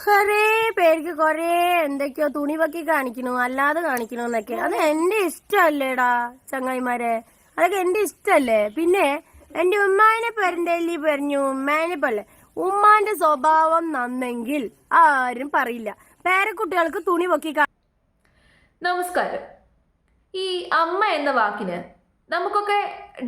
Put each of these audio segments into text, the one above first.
കൊറേ പേർക്ക് കൊറേ എന്തൊക്കെയോ തുണി പൊക്കി കാണിക്കണു അല്ലാതെ കാണിക്കണോന്നൊക്കെ. അത് എന്റെ ഇഷ്ടല്ലേടാ ചങ്ങായിമാരെ, അതൊക്കെ എന്റെ ഇഷ്ടല്ലേ. പിന്നെ എന്റെ ഉമ്മാനെ പെരന്തല്ലി പറഞ്ഞു, ഉമ്മാനെ പോലെ ഉമ്മാന്റെ സ്വഭാവം നന്നെങ്കിൽ ആരും പറയില്ല. പേരക്കുട്ടികൾക്ക് തുണി പൊക്കി നമസ്കാരം. ഈ അമ്മ എന്ന വാക്കിന് നമുക്കൊക്കെ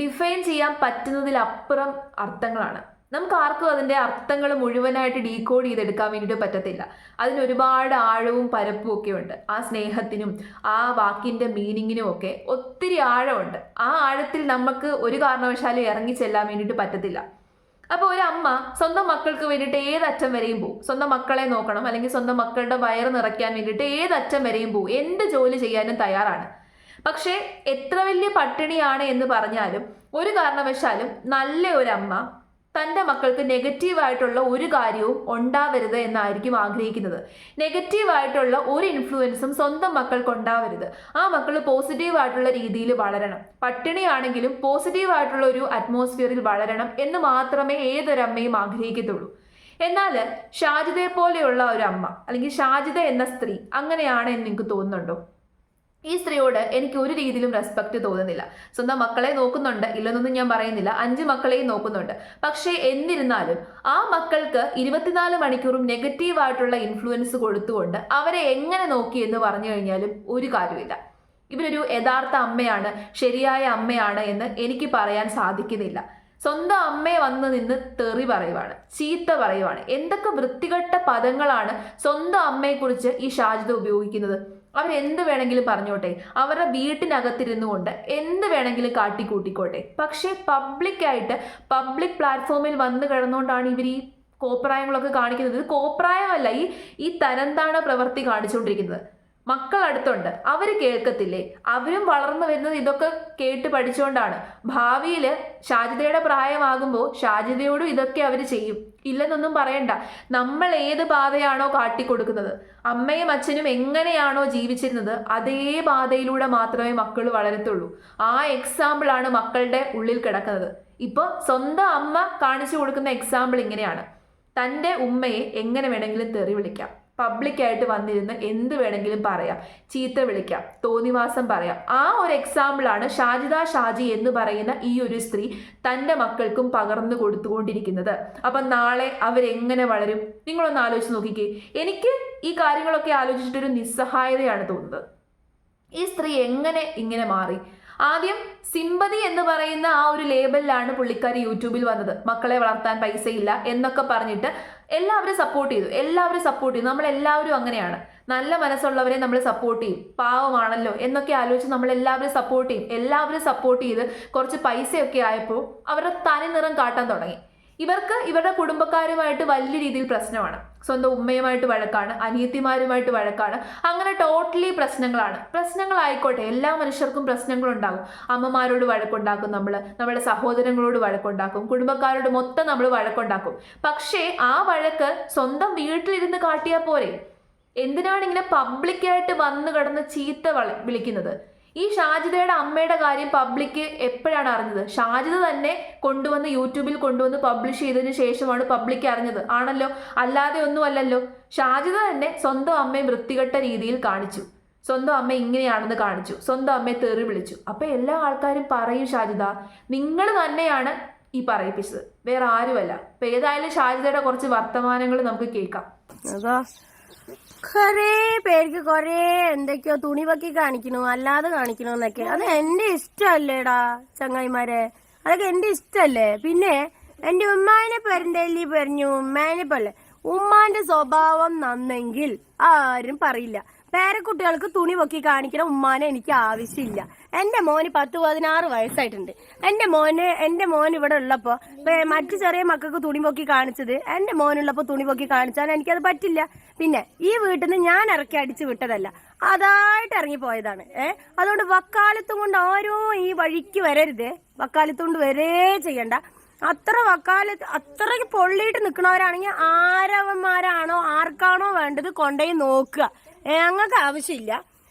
ഡിഫൈൻ ചെയ്യാൻ പറ്റുന്നതിലപ്പുറം അർത്ഥങ്ങളാണ്. നമുക്ക് ആർക്കും അതിൻ്റെ അർത്ഥങ്ങൾ മുഴുവനായിട്ട് ഡീകോഡ് ചെയ്തെടുക്കാൻ വേണ്ടിയിട്ട് പറ്റത്തില്ല. അതിന് ഒരുപാട് ആഴവും പരപ്പും ഒക്കെ ഉണ്ട്. ആ സ്നേഹത്തിനും ആ വാക്കിൻ്റെ മീനിങ്ങിനും ഒക്കെ ഒത്തിരി ആഴമുണ്ട്. ആ ആഴത്തിൽ നമുക്ക് ഒരു കാരണവശാലും ഇറങ്ങി ചെല്ലാൻ വേണ്ടിയിട്ട് പറ്റത്തില്ല. അപ്പോൾ ഒരു അമ്മ സ്വന്തം മക്കൾക്ക് വേണ്ടിയിട്ട് ഏതറ്റം വരെയും പോകും. സ്വന്തം മക്കളെ നോക്കണം, അല്ലെങ്കിൽ സ്വന്തം മക്കളുടെ വയറ് നിറയ്ക്കാൻ വേണ്ടിയിട്ട് ഏതറ്റം വരെയും പോകും. എന്ത് ജോലി ചെയ്യാനും തയ്യാറാണ്. പക്ഷേ എത്ര വലിയ പട്ടിണിയാണ് എന്ന് പറഞ്ഞാലും ഒരു കാരണവശാലും നല്ല ഒരു അമ്മ തൻ്റെ മക്കൾക്ക് നെഗറ്റീവായിട്ടുള്ള ഒരു കാര്യവും ഉണ്ടാവരുത് എന്നായിരിക്കും ആഗ്രഹിക്കുന്നത്. നെഗറ്റീവായിട്ടുള്ള ഒരു ഇൻഫ്ലുവൻസും സ്വന്തം മക്കൾക്ക് ഉണ്ടാവരുത്. ആ മക്കൾ പോസിറ്റീവായിട്ടുള്ള രീതിയിൽ വളരണം. പട്ടിണിയാണെങ്കിലും പോസിറ്റീവായിട്ടുള്ള ഒരു അറ്റ്മോസ്ഫിയറിൽ വളരണം എന്ന് മാത്രമേ ഏതൊരമ്മയും ആഗ്രഹിക്കത്തുള്ളൂ. എന്നാൽ ഷാജിദയെ പോലെയുള്ള ഒരു അമ്മ, അല്ലെങ്കിൽ ഷാജിദ എന്ന സ്ത്രീ അങ്ങനെയാണ് എന്ന് നിങ്ങൾക്ക് തോന്നുന്നുണ്ടോ? ഈ സ്ത്രീയോട് എനിക്ക് ഒരു രീതിയിലും റെസ്പെക്ട് തോന്നുന്നില്ല. സ്വന്തം മക്കളെ നോക്കുന്നുണ്ട്, ഇല്ലെന്നൊന്നും ഞാൻ പറയുന്നില്ല. 5 മക്കളെയും നോക്കുന്നുണ്ട്. പക്ഷേ എന്നിരുന്നാലും ആ മക്കൾക്ക് 24 മണിക്കൂറും നെഗറ്റീവായിട്ടുള്ള ഇൻഫ്ലുവൻസ് കൊടുത്തുകൊണ്ട് അവരെ എങ്ങനെ നോക്കി എന്ന് പറഞ്ഞു കഴിഞ്ഞാലും ഒരു കാര്യമില്ല. ഇവരൊരു യഥാർത്ഥ അമ്മയാണ്, ശരിയായ അമ്മയാണ് എന്ന് എനിക്ക് പറയാൻ സാധിക്കുന്നില്ല. സ്വന്തം അമ്മയെ വന്ന് നിന്ന് തെറി പറയുവാണ്, ചീത്ത പറയുവാണ്. എന്തൊക്കെ വൃത്തികെട്ട പദങ്ങളാണ് സ്വന്തം അമ്മയെക്കുറിച്ച് ഈ ഷാജിദ ഉപയോഗിക്കുന്നത്. അവരെന്ത് വേണമെങ്കിലും പറഞ്ഞോട്ടെ, അവരുടെ വീട്ടിനകത്തിരുന്നു കൊണ്ട് എന്ത് വേണമെങ്കിലും കാട്ടിക്കൂട്ടിക്കോട്ടെ. പക്ഷേ പബ്ലിക്കായിട്ട് പബ്ലിക് പ്ലാറ്റ്ഫോമിൽ വന്ന് കിടന്നുകൊണ്ടാണ് ഇവർ ഈ കോപ്രായങ്ങളൊക്കെ കാണിക്കുന്നത്. ഇത് കോപ്രായമല്ല, ഈ തരംതാണ പ്രവൃത്തി കാണിച്ചുകൊണ്ടിരിക്കുന്നത്. മക്കൾ അടുത്തുണ്ട്, അവർ കേൾക്കത്തില്ലേ? അവരും വളർന്നു വരുന്നത് ഇതൊക്കെ കേട്ട് പഠിച്ചുകൊണ്ടാണ്. ഭാവിയിൽ ഷാജിദയുടെ പ്രായമാകുമ്പോൾ ഷാജിദയോടും ഇതൊക്കെ അവർ ചെയ്യും. ഇല്ലെന്നൊന്നും പറയണ്ട. നമ്മൾ ഏത് പാതയാണോ കാട്ടിക്കൊടുക്കുന്നത്, അമ്മയും അച്ഛനും എങ്ങനെയാണോ ജീവിച്ചിരുന്നത് അതേ പാതയിലൂടെ മാത്രമേ മക്കൾ വളരത്തുള്ളൂ. ആ എക്സാമ്പിളാണ് മക്കളുടെ ഉള്ളിൽ കിടക്കുന്നത്. ഇപ്പോൾ സ്വന്തം അമ്മ കാണിച്ചു കൊടുക്കുന്ന എക്സാമ്പിൾ ഇങ്ങനെയാണ്. തൻ്റെ ഉമ്മയെ എങ്ങനെ വേണമെങ്കിലും തെറി വിളിക്കാം, പബ്ലിക്കായിട്ട് വന്നിരുന്ന് എന്ത് വേണമെങ്കിലും പറയാം, ചീത്ത വിളിക്കാം, തോന്നിവാസം പറയാം. ആ ഒരു എക്സാമ്പിളാണ് ഷാജിദ ഷാജി എന്ന് പറയുന്ന ഈ ഒരു സ്ത്രീ തൻ്റെ മക്കൾക്കും പകർന്നു കൊടുത്തുകൊണ്ടിരിക്കുന്നത്. അപ്പം നാളെ അവരെങ്ങനെ വളരും? നിങ്ങളൊന്ന് ആലോചിച്ച് നോക്കിക്കേ. എനിക്ക് ഈ കാര്യങ്ങളൊക്കെ ആലോചിച്ചിട്ടൊരു നിസ്സഹായതയാണ് തോന്നുന്നത്. ഈ സ്ത്രീ എങ്ങനെ ഇങ്ങനെ മാറി? ആദ്യം സിമ്പതി എന്ന് പറയുന്ന ആ ഒരു ലേബലിലാണ് പുള്ളിക്കാരി യൂട്യൂബിൽ വന്നത്. മക്കളെ വളർത്താൻ പൈസയില്ല എന്നൊക്കെ പറഞ്ഞിട്ട് എല്ലാവരും സപ്പോർട്ട് ചെയ്തു. നമ്മളെല്ലാവരും അങ്ങനെയാണ്. നല്ല മനസ്സുള്ളവരെ നമ്മൾ സപ്പോർട്ട് ചെയ്യും. പാവമാണല്ലോ എന്നൊക്കെ ആലോചിച്ച് നമ്മളെല്ലാവരും സപ്പോർട്ട് ചെയ്ത് കുറച്ച് പൈസയൊക്കെ ആയപ്പോൾ അവരുടെ തനി നിറം കാട്ടാൻ തുടങ്ങി. ഇവർക്ക് ഇവരുടെ കുടുംബക്കാരുമായിട്ട് വലിയ രീതിയിൽ പ്രശ്നമാണ്. സ്വന്തം ഉമ്മയുമായിട്ട് വഴക്കാണ്, അനിയത്തിമാരുമായിട്ട് വഴക്കാണ്. അങ്ങനെ ടോട്ടലി പ്രശ്നങ്ങളായിക്കോട്ടെ. എല്ലാ മനുഷ്യർക്കും പ്രശ്നങ്ങളുണ്ടാകും. അമ്മമാരോട് വഴക്കുണ്ടാക്കും, നമ്മുടെ സഹോദരങ്ങളോട് വഴക്കുണ്ടാക്കും, കുടുംബക്കാരോട് മൊത്തം നമ്മൾ വഴക്കുണ്ടാക്കും. പക്ഷേ ആ വഴക്ക് സ്വന്തം വീട്ടിലിരുന്ന് കാട്ടിയാൽ പോരെ? എന്തിനാണ് ഇങ്ങനെ പബ്ലിക്കായിട്ട് വന്നു കിടന്ന് ചീത്ത വിളിക്കുന്നത്? ഈ ഷാജിദയുടെ അമ്മയുടെ കാര്യം പബ്ലിക്ക് എപ്പോഴാണ് അറിഞ്ഞത്? ഷാജിദ തന്നെ യൂട്യൂബിൽ കൊണ്ടുവന്ന് പബ്ലിഷ് ചെയ്തതിന് ശേഷമാണ് പബ്ലിക്ക് അറിഞ്ഞത് ആണല്ലോ, അല്ലാതെ ഒന്നുമല്ലല്ലോ. ഷാജിദ തന്നെ സ്വന്തം അമ്മയെ വൃത്തികെട്ട രീതിയിൽ കാണിച്ചു, സ്വന്തം അമ്മ ഇങ്ങനെയാണെന്ന് കാണിച്ചു, സ്വന്തം അമ്മയെ തെറി വിളിച്ചു. അപ്പൊ എല്ലാ ആൾക്കാരും പറയും, ഷാജിദ നിങ്ങൾ തന്നെയാണ് ഈ പറയിപ്പിച്ചത്, വേറെ ആരുമല്ല. അപ്പൊ ഏതായാലും ഷാജിദയുടെ കുറച്ച് വർത്തമാനങ്ങൾ നമുക്ക് കേൾക്കാം. കൊറേ പേർക്ക് കൊറേ എന്തൊക്കെയോ തുണി പൊക്കി കാണിക്കണു അല്ലാതെ കാണിക്കണോന്നൊക്കെ. അത് എന്റെ ഇഷ്ടല്ലേടാ ചങ്ങായിമാരെ, അതൊക്കെ എന്റെ ഇഷ്ടല്ലേ. പിന്നെ എന്റെ ഉമ്മാനെ പെരന്തല്ലി പറഞ്ഞു, ഉമ്മാനെ പോലെ ഉമ്മാന്റെ സ്വഭാവം നന്നെങ്കിൽ ആരും പറയില്ല. പേരക്കുട്ടികൾക്ക് തുണി പൊക്കി കാണിക്കണ ഉമ്മാനെ എനിക്ക് ആവശ്യമില്ല. എന്റെ മോന് 10-16 വയസ്സായിട്ടുണ്ട്. എന്റെ മോൻ ഇവിടെ ഉള്ളപ്പോ മറ്റു ചെറിയ മക്കൾക്ക് തുണി പൊക്കി കാണിച്ചത് എന്റെ മോനുള്ളപ്പോ തുണി പൊക്കി കാണിച്ചാൽ എനിക്കത് പറ്റില്ല. പിന്നെ ഈ വീട്ടിൽ നിന്ന് ഞാൻ ഇറക്കി അടിച്ചു വിട്ടതല്ല, അതായിട്ട് ഇറങ്ങിപ്പോയതാണ്. അതുകൊണ്ട് വക്കാലത്തും കൊണ്ട് ആരും ഈ വഴിക്ക് വരരുത്. വക്കാലത്തുകൊണ്ട് വരേ ചെയ്യണ്ട. അത്രയ്ക്ക് പൊള്ളിയിട്ട് നിൽക്കുന്നവരാണെങ്കിൽ ആരവന്മാരാണോ ആർക്കാണോ വേണ്ടത് കൊണ്ടുപോയി നോക്കുക. ഞങ്ങൾക്ക് ആവശ്യമില്ല.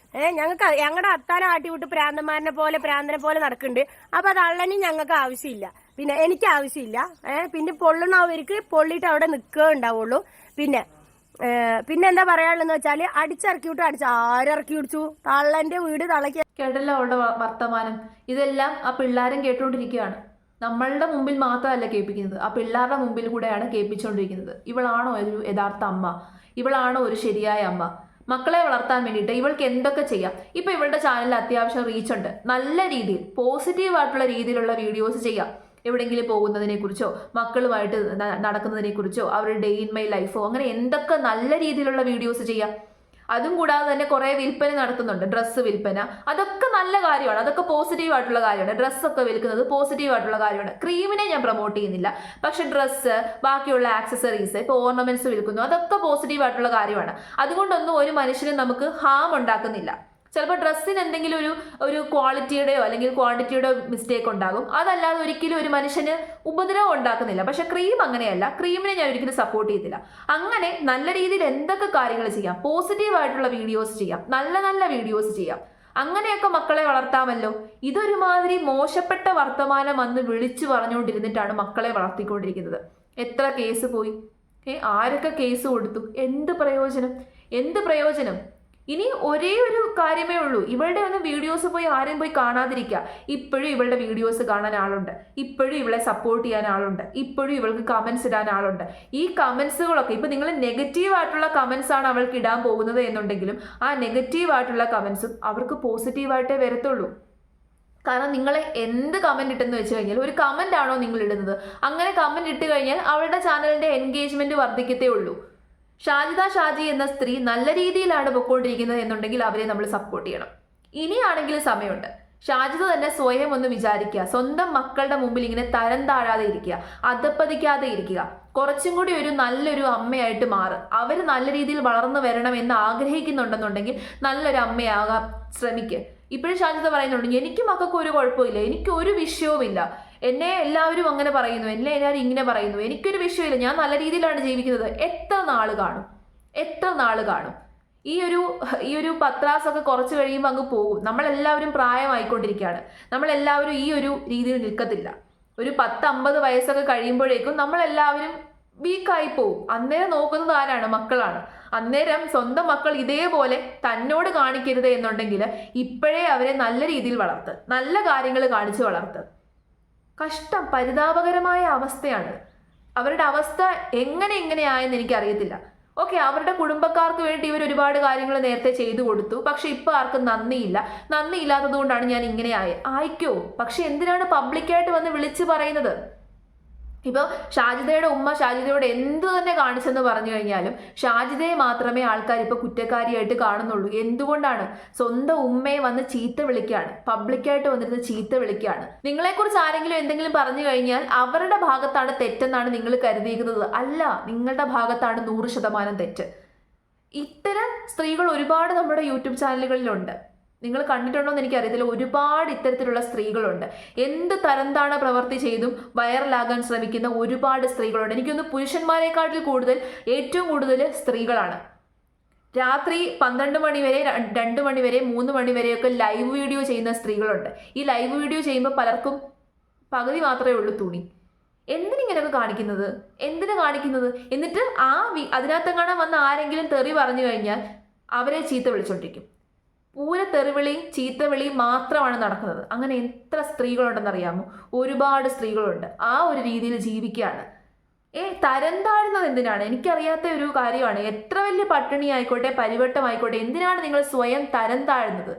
ഞങ്ങളുടെ അത്താനെ ആട്ടിവിട്ട് പ്രാന്തനെ പോലെ നടക്കുന്നുണ്ട്. അപ്പൊ അത് അള്ളനും ഞങ്ങൾക്ക് ആവശ്യമില്ല. പിന്നെ എനിക്ക് ആവശ്യമില്ല. പിന്നെ പൊള്ളുന്നവർക്ക് പൊള്ളിയിട്ട് അവിടെ നിൽക്കുക ഉണ്ടാവുള്ളൂ. പിന്നെ പിന്നെ എന്താ പറയാനുള്ളതെന്ന് വെച്ചാൽ അടിച്ചിറക്കി വിട്ടു. ആരിറക്കി വിടിച്ചു? തള്ളന്റെ വീട് തളയ്ക്ക്. കേട്ടല്ലോ അവളുടെ വർത്തമാനം. ഇതെല്ലാം ആ പിള്ളേരും കേട്ടുകൊണ്ടിരിക്കുകയാണ്. നമ്മളുടെ മുമ്പിൽ മാത്രമല്ല കേൾപ്പിക്കുന്നത്, ആ പിള്ളേരുടെ മുമ്പിൽ കൂടെയാണ് കേൾപ്പിച്ചുകൊണ്ടിരിക്കുന്നത്. ഇവളാണോ ഒരു യഥാർത്ഥ അമ്മ? ഇവളാണോ ഒരു ശരിയായ അമ്മ? മക്കളെ വളർത്താൻ വേണ്ടിയിട്ട് ഇവൾക്ക് എന്തൊക്കെ ചെയ്യാം? ഇപ്പൊ ഇവളുടെ ചാനലിൽ അത്യാവശ്യം റീച്ച് ഉണ്ട്. നല്ല രീതിയിൽ പോസിറ്റീവായിട്ടുള്ള രീതിയിലുള്ള വീഡിയോസ് ചെയ്യാം. എവിടെയെങ്കിലും പോകുന്നതിനെ കുറിച്ചോ, മക്കളുമായിട്ട് നടക്കുന്നതിനെ കുറിച്ചോ, അവരുടെ ഡേ ഇൻ മൈ ലൈഫോ, അങ്ങനെ എന്തൊക്കെ നല്ല രീതിയിലുള്ള വീഡിയോസ് ചെയ്യാം. അതും കൂടാതെ തന്നെ കുറേ വിൽപ്പന നടത്തുന്നുണ്ട്, ഡ്രസ്സ് വിൽപ്പന. അതൊക്കെ നല്ല കാര്യമാണ്, അതൊക്കെ പോസിറ്റീവ് ആയിട്ടുള്ള കാര്യമാണ്. ഡ്രസ്സൊക്കെ വിൽക്കുന്നത് പോസിറ്റീവ് ആയിട്ടുള്ള കാര്യമാണ്. ക്രീമിനെ ഞാൻ പ്രൊമോട്ട് ചെയ്യുന്നില്ല, പക്ഷെ ഡ്രസ്സ്, ബാക്കിയുള്ള ആക്സസറീസ്, ഇപ്പോൾ ഓർണമെന്റ്സ് വിൽക്കുന്നു, അതൊക്കെ പോസിറ്റീവ് ആയിട്ടുള്ള കാര്യമാണ്. അതുകൊണ്ടൊന്നും ഒരു മനുഷ്യനും നമുക്ക് ഹാം ഉണ്ടാക്കുന്നില്ല. ചിലപ്പോൾ ഡ്രസ്സിന് എന്തെങ്കിലും ഒരു ക്വാളിറ്റിയുടെയോ അല്ലെങ്കിൽ ക്വാണ്ടിറ്റിയുടെയോ മിസ്റ്റേക്ക് ഉണ്ടാകും. അതല്ലാതെ ഒരിക്കലും ഒരു മനുഷ്യന് ഉപദ്രവം ഉണ്ടാക്കുന്നില്ല. പക്ഷെ ക്രീം അങ്ങനെയല്ല. ക്രീമിനെ ഞാൻ ഒരിക്കലും സപ്പോർട്ട് ചെയ്തില്ല. അങ്ങനെ നല്ല രീതിയിൽ എന്തൊക്കെ കാര്യങ്ങൾ ചെയ്യാം, പോസിറ്റീവായിട്ടുള്ള വീഡിയോസ് ചെയ്യാം, നല്ല നല്ല വീഡിയോസ് ചെയ്യാം. അങ്ങനെയൊക്കെ മക്കളെ വളർത്താമല്ലോ. ഇതൊരുമാതിരി മോശപ്പെട്ട വർത്തമാനം വന്ന് വിളിച്ചു പറഞ്ഞുകൊണ്ടിരുന്നിട്ടാണ് മക്കളെ വളർത്തിക്കൊണ്ടിരിക്കുന്നത്. എത്ര കേസ് പോയി, ആരൊക്കെ കേസ് കൊടുത്തു? എന്ത് പ്രയോജനം? എന്ത് പ്രയോജനം? ഇനി ഒരേ ഒരു കാര്യമേ ഉള്ളൂ, ഇവളുടെ ഒന്നും വീഡിയോസ് പോയി ആരെയും പോയി കാണാതിരിക്കുക. ഇപ്പോഴും ഇവളുടെ വീഡിയോസ് കാണാൻ ആളുണ്ട്, ഇപ്പോഴും ഇവളെ സപ്പോർട്ട് ചെയ്യാൻ ആളുണ്ട്, ഇപ്പോഴും ഇവൾക്ക് കമന്റ്സ് ഇടാൻ ആളുണ്ട്. ഈ കമന്റ്സുകളൊക്കെ ഇപ്പൊ നിങ്ങൾ നെഗറ്റീവ് ആയിട്ടുള്ള കമന്റ്സ് ആണ് അവൾക്ക് ഇടാൻ പോകുന്നത് എന്നുണ്ടെങ്കിലും ആ നെഗറ്റീവ് ആയിട്ടുള്ള കമന്റ്സും അവർക്ക് പോസിറ്റീവായിട്ടേ വരത്തുള്ളൂ. കാരണം നിങ്ങളെ എന്ത് കമന്റ് ഇട്ടെന്ന് വെച്ച് കഴിഞ്ഞാൽ ഒരു കമന്റ് ആണോ നിങ്ങൾ ഇടുന്നത്? അങ്ങനെ കമന്റ് ഇട്ട് കഴിഞ്ഞാൽ അവളുടെ ചാനലിന്റെ എൻഗേജ്മെന്റ് വർദ്ധിക്കത്തേ ഉള്ളൂ. ഷാജിദ ഷാജി എന്ന സ്ത്രീ നല്ല രീതിയിലാണ് പൊയ്ക്കൊണ്ടിരിക്കുന്നത് എന്നുണ്ടെങ്കിൽ അവരെ നമ്മൾ സപ്പോർട്ട് ചെയ്യണം. ഇനിയാണെങ്കിലും സമയമുണ്ട്. ഷാജിദ തന്നെ സ്വയം ഒന്ന് വിചാരിക്കുക, സ്വന്തം മക്കളുടെ മുമ്പിൽ ഇങ്ങനെ തരം താഴാതെ ഇരിക്കുക, അധപ്പതിക്കാതെ ഇരിക്കുക. കുറച്ചും കൂടി ഒരു നല്ലൊരു അമ്മയായിട്ട് മാറുക. അവർ നല്ല രീതിയിൽ വളർന്നു വരണം എന്ന് ആഗ്രഹിക്കുന്നുണ്ടെന്നുണ്ടെങ്കിൽ നല്ലൊരു അമ്മയാകാൻ ശ്രമിക്കുക. ഇപ്പോഴും ഷാജിദ പറയുന്നുണ്ട്, എനിക്ക് മക്കൾക്ക് ഒരു കുഴപ്പമില്ല, എനിക്ക് ഒരു വിഷയവുമില്ല, എന്നെ എല്ലാവരും അങ്ങനെ പറയുന്നു, എന്നെ എല്ലാവരും ഇങ്ങനെ പറയുന്നു, എനിക്കൊരു വിഷയമില്ല, ഞാൻ നല്ല രീതിയിലാണ് ജീവിക്കുന്നത്. എത്ര നാൾ കാണും? എത്ര നാൾ കാണും? ഈ ഒരു പത്രാസൊക്കെ കുറച്ച് കഴിയുമ്പോൾ അങ്ങ് പോകും. നമ്മളെല്ലാവരും പ്രായമായിക്കൊണ്ടിരിക്കുകയാണ്. നമ്മളെല്ലാവരും ഈ ഒരു രീതിയിൽ നിൽക്കത്തില്ല. ഒരു 10-50 വയസ്സൊക്കെ കഴിയുമ്പോഴേക്കും നമ്മളെല്ലാവരും വീക്കായി പോകും. അന്നേരം നോക്കുന്നത് ആരാണ്? മക്കളാണ്. അന്നേരം സ്വന്തം മക്കൾ ഇതേപോലെ തന്നോട് കാണിക്കരുത് എന്നുണ്ടെങ്കിൽ ഇപ്പോഴേ അവരെ നല്ല രീതിയിൽ വളർത്ത്, നല്ല കാര്യങ്ങൾ കാണിച്ച് വളർത്ത്. കഷ്ടം, പരിതാപകരമായ അവസ്ഥയാണ്. അവരുടെ അവസ്ഥ എങ്ങനെയായെന്ന് എനിക്കറിയത്തില്ല. ഓക്കെ, അവരുടെ കുടുംബക്കാർക്ക് വേണ്ടി ഇവർ ഒരുപാട് കാര്യങ്ങൾ നേരത്തെ ചെയ്തു കൊടുത്തു. പക്ഷെ ഇപ്പൊ ആർക്കും നന്ദിയില്ലാത്തത് കൊണ്ടാണ് ഞാൻ ഇങ്ങനെ ആയിക്കോ. പക്ഷെ എന്തിനാണ് പബ്ലിക്കായിട്ട് വന്ന് വിളിച്ചു പറയുന്നത്? ഇപ്പോൾ ഷാജിദയുടെ ഉമ്മ ഷാജിദയോട് എന്ത് തന്നെ കാണിച്ചെന്ന് പറഞ്ഞു കഴിഞ്ഞാലും ഷാജിദയെ മാത്രമേ ആൾക്കാർ ഇപ്പോൾ കുറ്റക്കാരിയായിട്ട് കാണുന്നുള്ളൂ. എന്തുകൊണ്ടാണ്? സ്വന്തം ഉമ്മയെ വന്ന് ചീത്ത വിളിക്കുകയാണ്, പബ്ലിക്കായിട്ട് വന്നിരുന്ന് ചീത്ത വിളിക്കുകയാണ്. നിങ്ങളെക്കുറിച്ച് ആരെങ്കിലും എന്തെങ്കിലും പറഞ്ഞു കഴിഞ്ഞാൽ അവരുടെ ഭാഗത്താണ് തെറ്റെന്നാണ് നിങ്ങൾ കരുതിയിരിക്കുന്നത്. അല്ല, നിങ്ങളുടെ ഭാഗത്താണ് 100% തെറ്റ്. ഇത്തരം സ്ത്രീകൾ ഒരുപാട് നമ്മുടെ യൂട്യൂബ് ചാനലുകളിലുണ്ട്. നിങ്ങൾ കണ്ടിട്ടുണ്ടോ എന്ന് എനിക്കറിയത്തില്ല. ഒരുപാട് ഇത്തരത്തിലുള്ള സ്ത്രീകളുണ്ട്. എന്ത് തരംതാണ പ്രവൃത്തി ചെയ്തും വൈറലാകാൻ ശ്രമിക്കുന്ന ഒരുപാട് സ്ത്രീകളുണ്ട്. എനിക്കൊന്ന് പുരുഷന്മാരെക്കാട്ടിൽ ഏറ്റവും കൂടുതൽ സ്ത്രീകളാണ്. രാത്രി 12 മണി വരെ, 2 മണി വരെ, 3 മണി വരെയൊക്കെ ലൈവ് വീഡിയോ ചെയ്യുന്ന സ്ത്രീകളുണ്ട്. ഈ ലൈവ് വീഡിയോ ചെയ്യുമ്പോൾ പലർക്കും പകുതി മാത്രമേ ഉള്ളൂ തുണി. എന്തിനിങ്ങനെയൊക്കെ കാണിക്കുന്നത്? എന്തിനു കാണിക്കുന്നത്? എന്നിട്ട് അതിനകത്തെങ്ങാനും വന്ന് ആരെങ്കിലും തെറി പറഞ്ഞു കഴിഞ്ഞാൽ അവരെ ചീത്ത വിളിച്ചോണ്ടിരിക്കും. പൂര തെറിവിളിയും ചീത്തവിളിയും മാത്രമാണ് നടക്കുന്നത്. അങ്ങനെ എത്ര സ്ത്രീകളുണ്ടെന്നറിയാമോ? ഒരുപാട് സ്ത്രീകളുണ്ട്. ആ ഒരു രീതിയിൽ ജീവിക്കുകയാണ്. തരം താഴ്ന്നത് എന്തിനാണ്? എനിക്കറിയാത്ത ഒരു കാര്യമാണ്. എത്ര വലിയ പട്ടിണി ആയിക്കോട്ടെ, പരിവട്ടമായിക്കോട്ടെ, എന്തിനാണ് നിങ്ങൾ സ്വയം തരം താഴ്ന്നത്?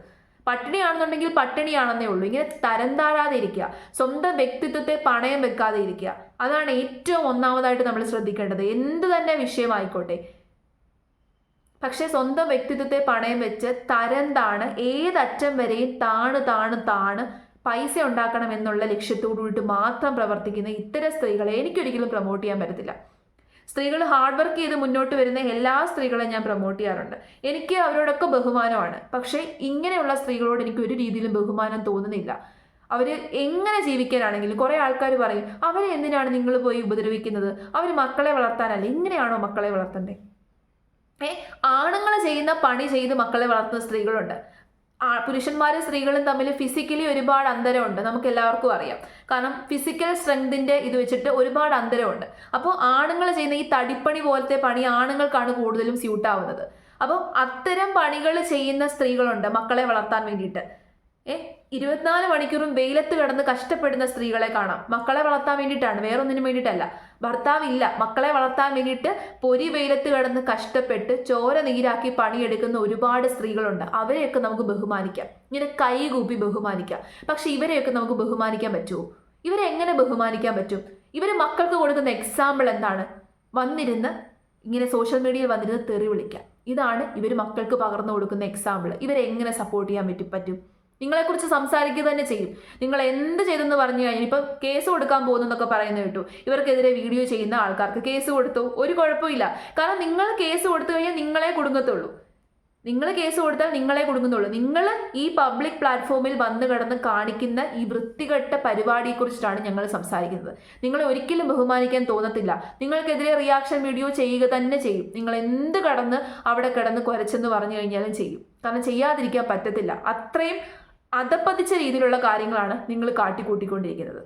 പട്ടിണിയാണെന്നുണ്ടെങ്കിൽ പട്ടിണിയാണെന്നേ ഉള്ളൂ. ഇങ്ങനെ തരം താഴാതെ ഇരിക്കുക, സ്വന്തം വ്യക്തിത്വത്തെ പണയം വെക്കാതെ ഇരിക്കുക. അതാണ് ഏറ്റവും ഒന്നാമതായിട്ട് നമ്മൾ ശ്രദ്ധിക്കേണ്ടത്. എന്ത് തന്നെ വിഷയമായിക്കോട്ടെ, പക്ഷെ സ്വന്തം വ്യക്തിത്വത്തെ പണയം വെച്ച് തരം താണ് ഏതറ്റം വരെയും താണ് പൈസ ഉണ്ടാക്കണം എന്നുള്ള ലക്ഷ്യത്തോടു കൂടി മാത്രം പ്രവർത്തിക്കുന്ന ഇത്തരം സ്ത്രീകളെ എനിക്കൊരിക്കലും പ്രൊമോട്ട് ചെയ്യാൻ പറ്റത്തില്ല. സ്ത്രീകൾ ഹാർഡ് വർക്ക് ചെയ്ത് മുന്നോട്ട് വരുന്ന എല്ലാ സ്ത്രീകളെയും ഞാൻ പ്രൊമോട്ട് ചെയ്യാറുണ്ട്. എനിക്ക് അവരോടൊക്കെ ബഹുമാനമാണ്. പക്ഷേ ഇങ്ങനെയുള്ള സ്ത്രീകളോട് എനിക്ക് ഒരു രീതിയിലും ബഹുമാനം തോന്നുന്നില്ല. അവർ എങ്ങനെ ജീവിക്കാനാണെങ്കിലും കുറേ ആൾക്കാർ പറയും, അവരെ എന്തിനാണ് നിങ്ങൾ പോയി ഉപദ്രവിക്കുന്നത്? അവർ മക്കളെ വളർത്താനല്ല. ഇങ്ങനെയാണോ മക്കളെ വളർത്തണ്ടേ? ആണുങ്ങൾ ചെയ്യുന്ന പണി ചെയ്ത് മക്കളെ വളർത്തുന്ന സ്ത്രീകളുണ്ട്. പുരുഷന്മാരും സ്ത്രീകളും തമ്മിൽ ഫിസിക്കലി ഒരുപാട് അന്തരമുണ്ട്, നമുക്ക് എല്ലാവർക്കും അറിയാം. കാരണം ഫിസിക്കൽ സ്ട്രെങ്തിന്റെ ഇത് വെച്ചിട്ട് ഒരുപാട് അന്തരമുണ്ട്. അപ്പോൾ ആണുങ്ങൾ ചെയ്യുന്ന ഈ തടിപ്പണി പോലത്തെ പണി ആണുങ്ങൾക്കാണ് കൂടുതലും സ്യൂട്ടാവുന്നത്. അപ്പോൾ അത്തരം പണികൾ ചെയ്യുന്ന സ്ത്രീകളുണ്ട് മക്കളെ വളർത്താൻ വേണ്ടിയിട്ട്. 24 മണിക്കൂറും വെയിലത്ത് കിടന്ന് കഷ്ടപ്പെടുന്ന സ്ത്രീകളെ കാണാം. മക്കളെ വളർത്താൻ വേണ്ടിയിട്ടാണ്, വേറൊന്നിനും വേണ്ടിയിട്ടല്ല. ഭർത്താവില്ല, മക്കളെ വളർത്താൻ വേണ്ടിയിട്ട് പൊരി വെയിലത്ത് കിടന്ന് കഷ്ടപ്പെട്ട് ചോര നീരാക്കി പണിയെടുക്കുന്ന ഒരുപാട് സ്ത്രീകളുണ്ട്. അവരെയൊക്കെ നമുക്ക് ബഹുമാനിക്കാം, ഇങ്ങനെ കൈകൂപ്പി ബഹുമാനിക്കാം. പക്ഷെ ഇവരെയൊക്കെ നമുക്ക് ബഹുമാനിക്കാൻ പറ്റുമോ? ഇവരെ എങ്ങനെ ബഹുമാനിക്കാൻ പറ്റും? ഇവർ മക്കൾക്ക് കൊടുക്കുന്ന എക്സാമ്പിൾ എന്താണ്? വന്നിരുന്ന് ഇങ്ങനെ സോഷ്യൽ മീഡിയയിൽ വന്നിരുന്ന് തെറി വിളിക്കാം. ഇതാണ് ഇവർ മക്കൾക്ക് പകർന്നു കൊടുക്കുന്ന എക്സാമ്പിൾ. ഇവരെ എങ്ങനെ സപ്പോർട്ട് ചെയ്യാൻ പറ്റും? നിങ്ങളെക്കുറിച്ച് സംസാരിക്കുക തന്നെ ചെയ്യും. നിങ്ങൾ എന്ത് ചെയ്തെന്ന് പറഞ്ഞു കഴിഞ്ഞാൽ ഇപ്പം കേസ് കൊടുക്കാൻ പോകുന്നതൊക്കെ പറയുന്നത് കേട്ടു. ഇവർക്കെതിരെ വീഡിയോ ചെയ്യുന്ന ആൾക്കാർക്ക് കേസ് കൊടുത്തു, ഒരു കുഴപ്പമില്ല. കാരണം നിങ്ങൾ കേസ് കൊടുത്തു കഴിഞ്ഞാൽ നിങ്ങളെ കുടുങ്ങത്തുള്ളൂ. നിങ്ങൾ കേസ് കൊടുത്താൽ നിങ്ങളെ കുടുങ്ങുന്നുള്ളൂ. നിങ്ങൾ ഈ പബ്ലിക് പ്ലാറ്റ്ഫോമിൽ വന്ന് കിടന്ന് കാണിക്കുന്ന ഈ വൃത്തികെട്ട പരിപാടിയെക്കുറിച്ചിട്ടാണ് ഞങ്ങൾ സംസാരിക്കുന്നത്. നിങ്ങളെ ഒരിക്കലും ബഹുമാനിക്കാൻ തോന്നത്തില്ല. നിങ്ങൾക്കെതിരെ റിയാക്ഷൻ വീഡിയോ ചെയ്യുക തന്നെ ചെയ്യും. നിങ്ങൾ എന്ത് കടന്ന് അവിടെ കിടന്ന് കുരച്ചെന്ന് പറഞ്ഞു കഴിഞ്ഞാലും ചെയ്യും. കാരണം ചെയ്യാതിരിക്കാൻ പറ്റത്തില്ല. അത്രയും അധപ്പതിച്ച രീതിയിലുള്ള കാര്യങ്ങളാണ് നിങ്ങൾ കാട്ടിക്കൂട്ടിക്കൊണ്ടിരിക്കുന്നത്.